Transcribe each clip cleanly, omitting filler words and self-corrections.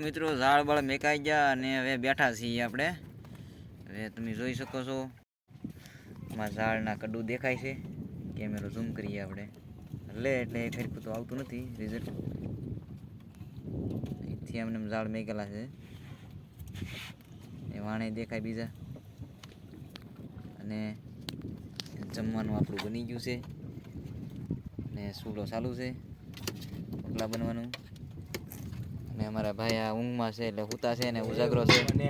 મિત્રો ઝાડ બાળ મેકાઈ ગયા અને હવે બેઠા છીએ આપણે. હવે તમે જોઈ શકો છો આમાં ઝાડના કડું દેખાય છે. કેમેરો ઝૂમ કરીએ આપણે એટલે ખરેખર તો આવતું નથી રિઝલ્ટ. અહીંથી અમને ઝાડ મેકેલા છે એ વાણે દેખાય બીજા. અને જમવાનું આપણું બની ગયું છે ને સૂલો ચાલુ છે રોટલા બનવાનું. અને અમારા ભાઈ આ ઊંઘમાં છે એટલે સૂતા છે ને ઉજાગરો છે. અને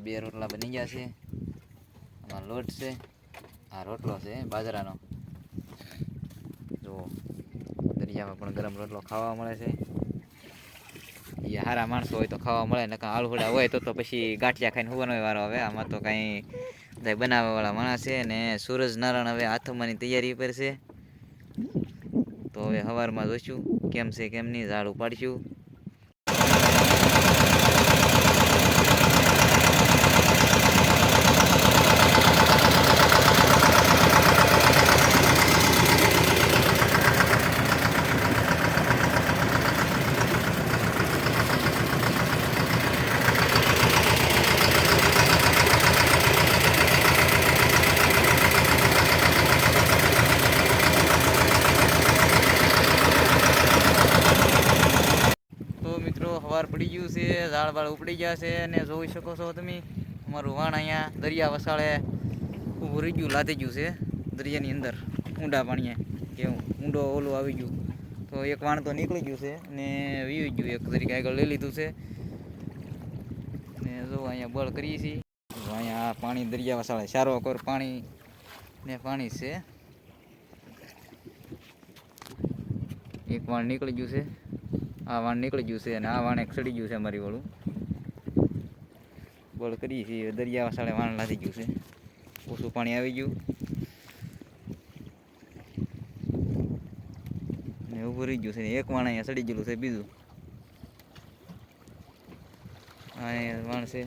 2 રોટલા બની ગયા છે. આમાં લોટ છે, આ રોટલો છે બાજરાનો. જો દરિયામાં પણ ગરમ રોટલો ખાવા મળે છે. એ સારા માણસો હોય તો ખાવા મળે, નકા આળુડા હોય તો પછી ગાંઠિયા ખાઈને હોવાનો વારો આવે. આમાં તો કાંઈ બનાવવાવાળા માણસ છે. ને સૂરજ નારાયણ હવે હાથમાંની તૈયારી પર છે. તો હવે સવારમાં જોઈશું કેમ છે કેમ નહીં, ઝાડ ઉપાડીશું. સવાર પડી ગયું છે, ઝાડ બાળ ઉપડી ગયા છે. અને જોઈ શકો છો તમે અમારું વાણ અહીંયા દરિયા વસાળે ઊભું રહી ગયું, લાદી ગયું છે દરિયાની અંદર ઊંડા પાણીએ. કે ઊંડો ઓલું આવી ગયું તો એક વાણ તો નીકળી ગયું છે ને વીવી ગયું એક તરીકે આગળ લઈ લીધું છે. ને જો અહીંયા બળ કરીએ છીએ. અહીંયા પાણી દરિયા વસાળે સારો કોર પાણી ને પાણી છે. એક વાણ નીકળી ગયું છે, આ વાણ નીકળી ગયું છે અને આ વાણ એક સડી ગયું છે અમારી વાળું. બળ કરીએ છીએ દરિયા વસાળે વાણ લાદી ગયું છે, ઓછું પાણી આવી ગયું ને ઊભું રહી ગયું છે. એક વાણ અહીંયા સડી ગયેલું છે, બીજું આ વાણ છે.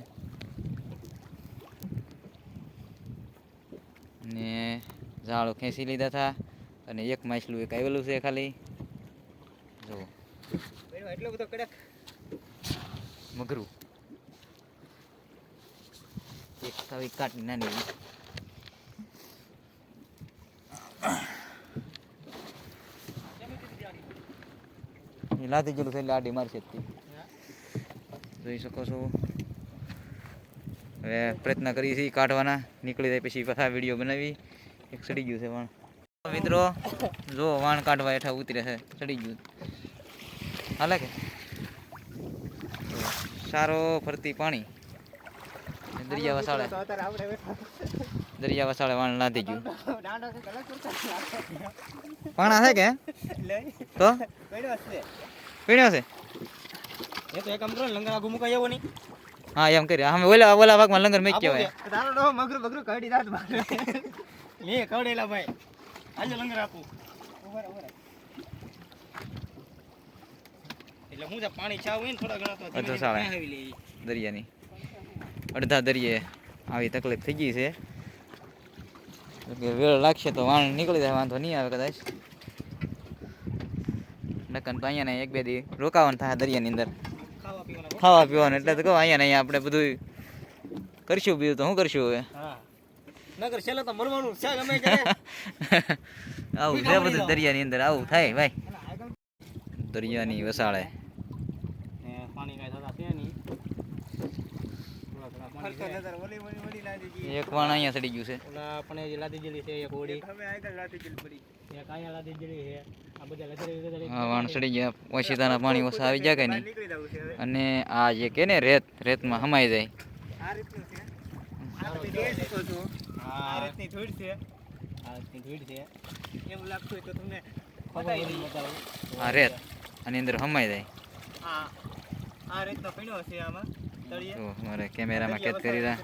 ને ઝાડો ખેંચી લીધા હતા અને એક માછલું એક આવેલું છે ખાલી. જો એટલો બધો કડક મગરું એક તાવી કાટની નાની લાદી ગયેલું છે એટલે આડી મારશે. જોઈ શકો છો. હવે પ્રયત્ન કરીએ છીએ કાઢવાના, નીકળી જાય પછી પાછા વિડીયો બનાવી. એક સડી ગયું છે વાણ. મિત્રો જો વાણ કાઢવા હેઠા ઉતરે છે, સડી ગયું હાલે કે સારો ફરતી પાણી દરિયા વસાળે વાણ લાદી ગયું. પાણા છે કે તો પીણ્યો છે. હા એમ કરી અમે ઓલા ભાગમાં લંગર મેચ કહેવાય. દરિયાની અડધા દરિયે આવી તકલીફ થઈ ગઈ છે. વેળ લાગશે તો વાણ નીકળી જાય, વાંધો નહીં આવે કદાચ. નકન તો અહીંયા ને 1-2 દી રોકાવાનું થાય દરિયાની અંદર ખાવા પીવાનું. એટલે તો કહો અહીંયા ને અહીંયા આપણે બધું કરશું, બીજું તો શું કરશું હવે. આવું છે બધું દરિયાની અંદર, આવું થાય ભાઈ દરિયાની વસાળે. એક વાણ અહીંયા સડી ગયું છે. હા વાણ સડી ગયા, ઓશિતાના પાણી ઓછા આવી જાય કે નહીં. અને આ જે કે ને રેતમાં હમાઈ જાય. આ રેત આની અંદર હમાઈ જાય. મારે કેમેરામાં કેદ કરી રહ્યા.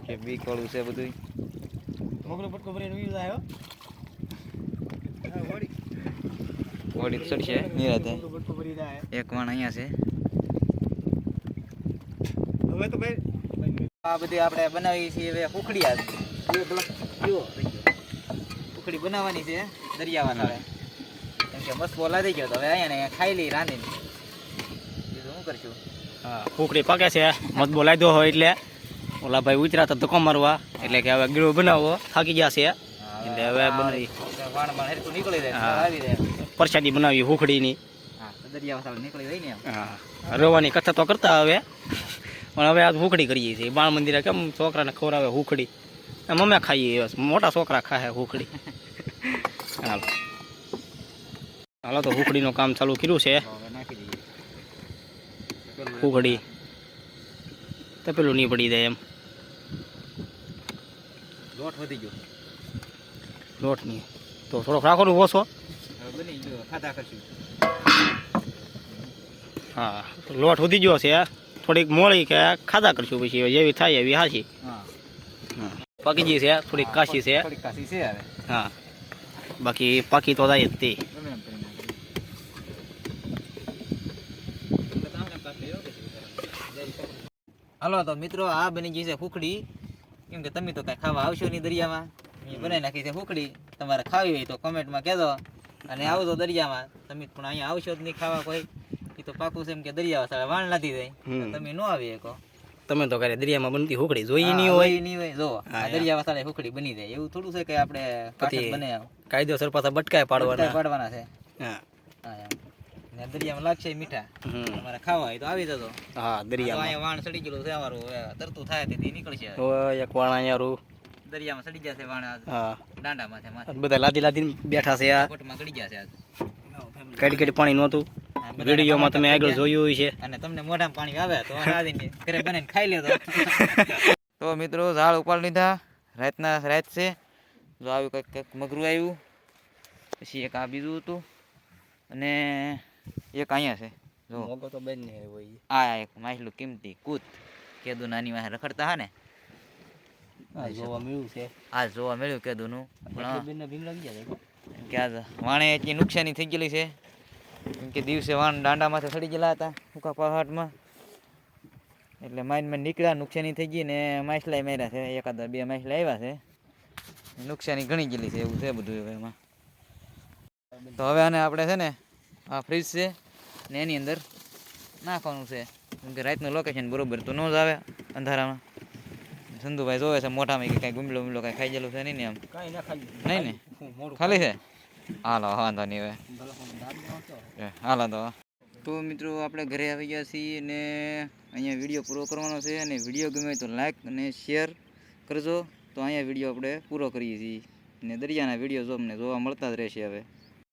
કે બી કોળું છે બધું. ઓડી ચડશે નિરાતે. એક વાણ અહીંયા છે. હવે તો ભાઈ આ બધી આપણે બનાવી છીએ હવે ઉખડી. આ ઉખડી બનાવવાની છે. દરિયામાં તારે કેમ કે મસ્ત બોલા થઈ ગયો તો હવે અહીંયા ને ખાઈ લઈ રાંધીને બીજું શું કરશું. હા કુકડી પાકે છે મત બોલાવી દો હોય એટલે ઓલા ભાઈ ઉતર્યા તો ધક્કો મારવા એટલે કે હવે ગીળો બનાવો થાકી ગયા છે એટલે હવે બનાવી વાણ બાણ હેરકું નીકળી જાય આવી જાય પ્રસાદી બનાવી હુખડીની. હા દરિયામાં તારે નીકળી જાય ને એમ. હા રવાની કથા તો કરતા હવે પણ હવે આ હુખડી કરીએ છીએ. બાળ મંદિરે કેમ છોકરાને ખવડાવે હુખડી એમ અમે ખાઈએ મોટા છોકરા ખાય હુખડી. હાલો હાલો તો હુખડીનું કામ ચાલુ કર્યું છે. હવે નાખી દઈએ હુખડી તો પેલું નહીં પડી જાય એમ લોટ વધી ગયો લોટ નહીં તો થોડોક રાખો ને ઓછો. હવે બની ગયો ખાધા કરશું. હા લોટ વધી ગયો છે થોડીક મોળી કે ખાધા કરશું પછી જેવી થાય એવી હાશી. હા પાકી ગઈ છે થોડીક કાશી છે. થોડીક કાશી છે હવે હા બાકી પાકી તો જાય જ તે. ગમે એમ કરી નાખીએ. હાલો તો મિત્રો આ બની ગઈ છે હુખડી. કેમ કે તમે તો કાંઈ ખાવા આવશો નહીં દરિયામાં. મેં બનાવી નાખી છે હુખડી. તમારે ખાવી હોય તો કમેન્ટમાં કહેજો અને આવજો દરિયામાં. તમે પણ અહીંયા આવશો જ નહીં ખાવા કોઈ એ તો પાકું છે એમ કે દરિયા સાડા વાણ લાદી જાય તો તમે ન આવી શકો. તમે તો ઘરે દરિયામાં બનતી હુખડી જોઈ નહીં હોય. નહીં હોય જો આ દરિયા સાડા હુખડી બની જાય એવું થોડું છે કે આપણે કાઠે બને કાયદેસર પાછા બટકાય પાડવાના છે. હા હા એમ ને દરિયામાં લાગશે મીઠા તમારે ખાવા હોય તો આવી જતો. હા દરિયામાં અહીંયા વાણ સડી ગયેલું છે અમારું તરતું થાય તેથી નીકળશે. એક વાણા યારું દરિયામાં સડી જશે વાણ હા દાંડામાં માથે બધા લાદી લાદી બેઠા છે આ કોટમાં ગળી જશે આજ. કડી કડી પાણી નહોતું. વિડીયોમાં તમે આગળ જોયું છે. અને તમને મોઢામાં પાણી આવે તો આવીને ઘરે બનાવીને ખાઈ લેતો. તો મિત્રો ઝાડ ઉપાડી લીધા. રાત છે જો આવ્યું કંઈક મગરું આવ્યું પછી એક આ બીજું હતું અને એક અહીંયા છે જો મોગો તો બેન ને હોય. આ એક માછલું કિંમતી કૂત કેદું નાની વાહે રખડતા હા ને જોવા મળ્યું છે. આ જોવા મળ્યું કેદુંનું પણ બેન ને ભીમ લાગી જાય કે આજ વાણે એટલી નુકસાની થઈ ગયેલી છે કેમ કે દિવસે વાણ દાંડામાંથી સડી ગયેલા હતા સૂકા પહાડમાં એટલે માઇન્ડ નીકળ્યા નુકસાની થઈ ગઈ ને માછલાઈ માર્યા છે. એકાદ બે માછલા આવ્યા છે નુકસાની ઘણી ગયેલી છે એવું છે બધું હવે એમાં. તો હવે આને આપણે છે ને આ ફ્રીજ છે ને એની અંદર નાખવાનું છે કેમ કે રાતનું લોકેશન બરોબર તો ન જ આવે અંધારામાં. સંધુભાઈ જોવે છે મોઢામાં કે કાંઈ ગુમલો ગુમલો કાંઈ ખાઈ ગયેલું છે નહીં ને એમ કાંઈ ના ખાઈ નહીં ને ખાલી છે. હાલો વાંધો નહીં હવે હાલો તો મિત્રો આપણે ઘરે આવી ગયા છીએ ને અહીંયા વિડીયો પૂરો કરવાનો છે અને વિડીયો ગમે તો લાઈક અને શેર કરજો. તો અહીંયા વિડીયો આપણે પૂરો કરીએ છીએ ને દરિયાના વિડીયો જો અમને જોવા મળતા જ રહેશે હવે.